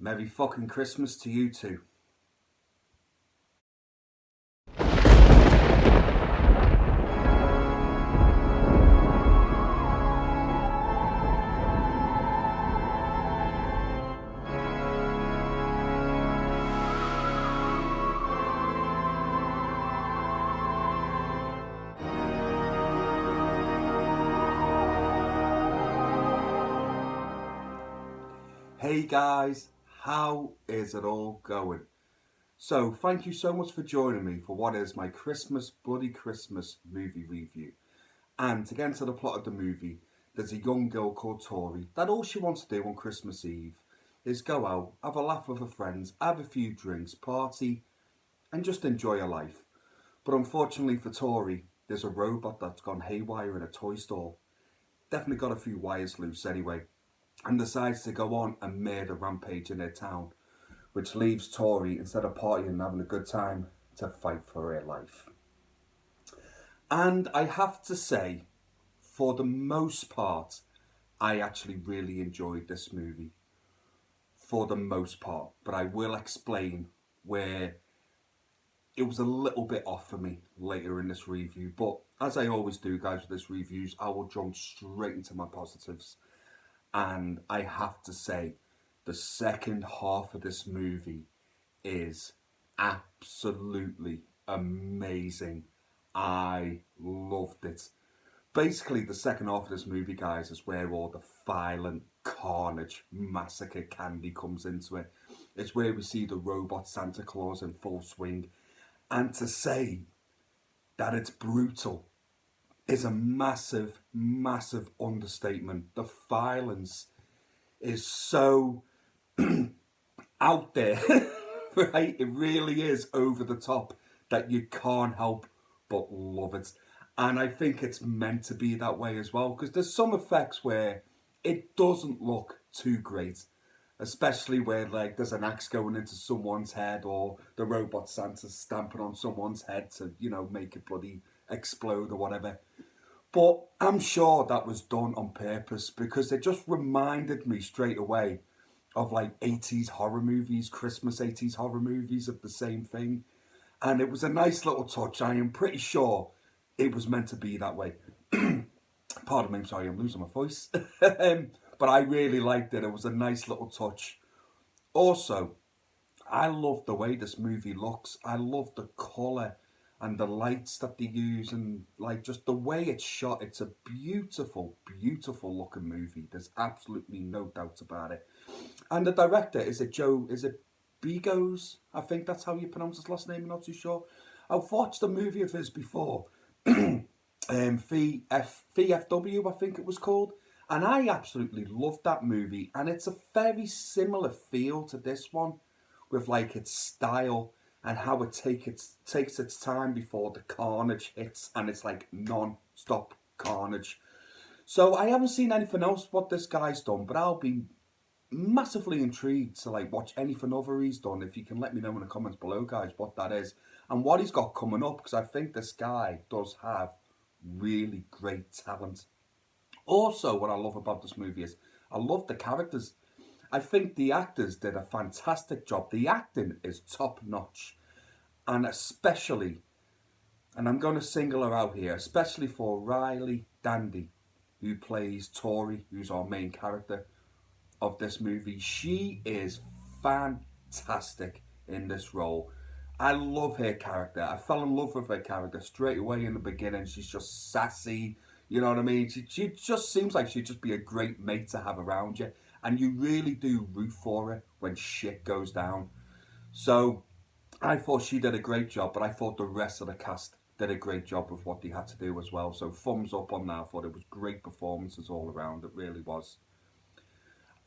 Merry fucking Christmas to you too. Hey guys, how is it all going? So, thank you so much for joining me for what is my Bloody Christmas movie review. And to get into the plot of the movie, there's a young girl called Tori that all she wants to do on Christmas Eve is go out, have a laugh with her friends, have a few drinks, party, and just enjoy her life. But unfortunately for Tori, there's a robot that's gone haywire in a toy store. Definitely got a few wires loose anyway, and decides to go on a murder rampage in their town, which leaves Tori, instead of partying and having a good time, to fight for her life. And I have to say, for the most part, I actually really enjoyed this movie. For the most part, but I will explain where it was a little bit off for me later in this review. But as I always do, guys, with this reviews, I will jump straight into my positives. And I have to say, the second half of this movie is absolutely amazing. I loved it. Basically, the second half of this movie, guys, is where all the violent carnage, massacre candy comes into it. It's where we see the robot Santa Claus in full swing. And to say that it's brutal is a massive, massive understatement. The violence is so out there, right? It really is over the top that you can't help but love it. And I think it's meant to be that way as well, because there's some effects where it doesn't look too great, especially where like there's an axe going into someone's head, or the robot Santa's stamping on someone's head to, make it bloody explode or whatever. But I'm sure that was done on purpose, because it just reminded me straight away of like 80s horror movies, Christmas 80s horror movies of the same thing. And it was a nice little touch. I am pretty sure it was meant to be that way. Pardon me, I'm sorry, I'm losing my voice. But I really liked it. It was a nice little touch. Also, I love the way this movie looks. I love the colour and the lights that they use, and like just the way it's shot. It's a beautiful, beautiful looking movie. There's absolutely no doubt about it. And the director, is it Begos? I think that's how you pronounce his last name, I'm not too sure. I've watched a movie of his before. VFW, I think it was called. And I absolutely loved that movie. And it's a very similar feel to this one, with like its style and how it takes its time before the carnage hits, and it's like non-stop carnage. So I haven't seen anything else what this guy's done, but I'll be massively intrigued to like watch anything other he's done. If you can let me know in the comments below, guys, what that is and what he's got coming up, because I think this guy does have really great talent. Also, what I love about this movie is I love the characters. I think the actors did a fantastic job. The acting is top notch. And especially, and I'm going to single her out here, especially for Riley Dandy, who plays Tori, who's our main character of this movie. She is fantastic in this role. I love her character. I fell in love with her character straight away in the beginning. She's just sassy, you know what I mean? She just seems like she'd just be a great mate to have around you. And you really do root for her when shit goes down. So I thought she did a great job, but I thought the rest of the cast did a great job with what they had to do as well. So thumbs up on that. I thought it was great performances all around. It really was.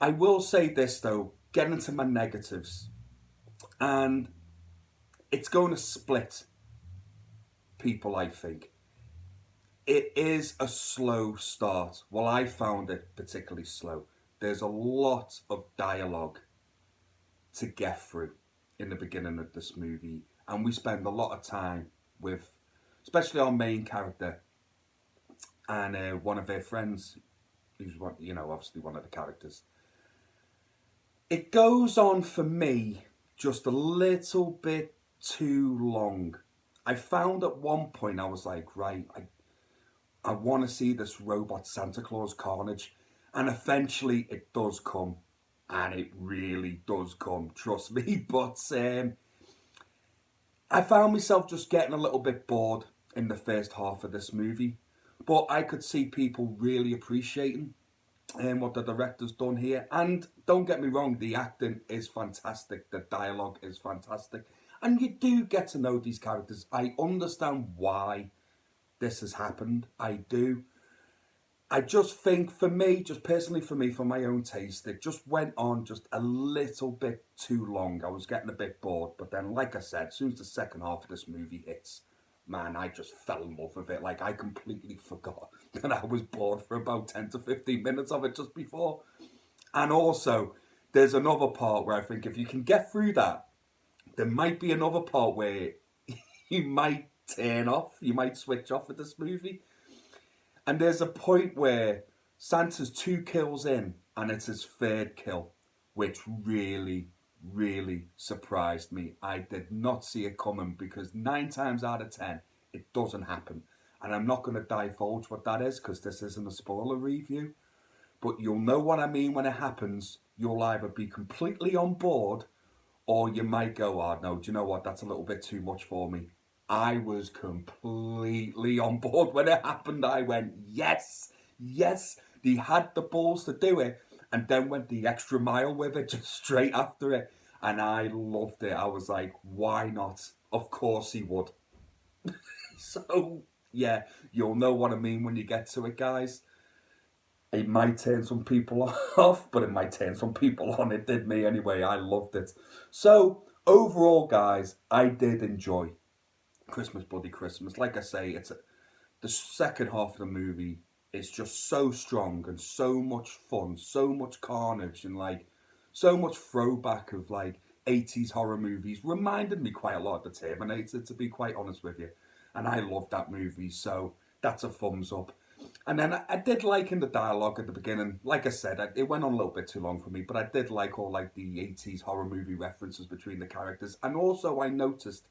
I will say this though, getting into my negatives, and it's going to split people, I think. It is a slow start. Well, I found it particularly slow. There's a lot of dialogue to get through in the beginning of this movie, and we spend a lot of time with, especially our main character and one of their friends, who's obviously one of the characters. It goes on for me just a little bit too long. I found at one point I was like, right, I want to see this robot Santa Claus carnage. And eventually it does come. And it really does come, trust me. But I found myself just getting a little bit bored in the first half of this movie. But I could see people really appreciating what the director's done here. And don't get me wrong, the acting is fantastic. The dialogue is fantastic. And you do get to know these characters. I understand why this has happened. I do. I just think for me, just personally for me, for my own taste, it just went on just a little bit too long. I was getting a bit bored. But then, like I said, as soon as the second half of this movie hits, man, I just fell in love with it. Like, I completely forgot that I was bored for about 10 to 15 minutes of it just before. And also, there's another part where I think if you can get through that, there might be another part where you might turn off, you might switch off with this movie. And there's a point where Santa's 2 kills in, and it's his third kill, which really, really surprised me. I did not see it coming because 9 times out of 10, it doesn't happen. And I'm not going to divulge what that is because this isn't a spoiler review. But you'll know what I mean when it happens. You'll either be completely on board or you might go, oh, no, do you know what? That's a little bit too much for me. I was completely on board when it happened. I went, yes, yes. They had the balls to do it and then went the extra mile with it just straight after it. And I loved it. I was like, why not? Of course he would. So, yeah, you'll know what I mean when you get to it, guys. It might turn some people off, but it might turn some people on. It did me anyway. I loved it. So, overall, guys, I did enjoy Christmas Bloody Christmas. Like I say, the second half of the movie is just so strong and so much fun, so much carnage, and like so much throwback of like 80s horror movies. Reminded me quite a lot of The Terminator, to be quite honest with you. And I loved that movie, so that's a thumbs up. And then I did like in the dialogue at the beginning, like I said, it went on a little bit too long for me, but I did like all like the 80s horror movie references between the characters. And also I noticed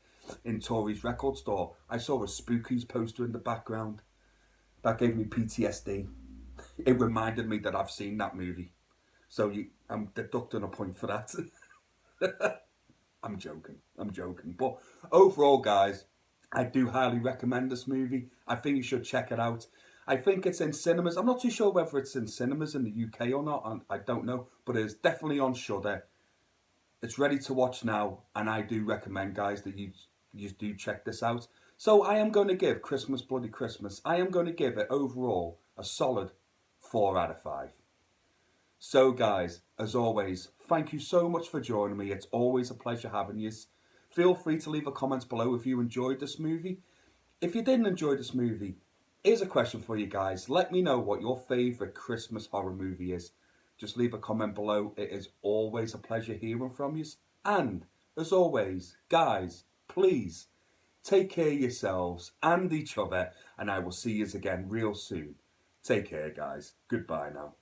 in Tori's record store, I saw a Spookies poster in the background. That gave me PTSD. It reminded me that I've seen that movie. So I'm deducting a point for that. I'm joking. But overall, guys, I do highly recommend this movie. I think you should check it out. I think it's in cinemas. I'm not too sure whether it's in cinemas in the UK or not. I don't know. But it's definitely on Shudder. It's ready to watch now. And I do recommend, guys, that you do check this out. So I am going to give Christmas Bloody Christmas, I am going to give it overall a solid 4 out of 5. So guys, as always, thank you so much for joining me. It's always a pleasure having you. Feel free to leave a comment below if you enjoyed this movie. If you didn't enjoy this movie, here's a question for you guys. Let me know what your favourite Christmas horror movie is. Just leave a comment below. It is always a pleasure hearing from you. And, as always, guys, please take care of yourselves and each other, and I will see you again real soon. Take care, guys. Goodbye now.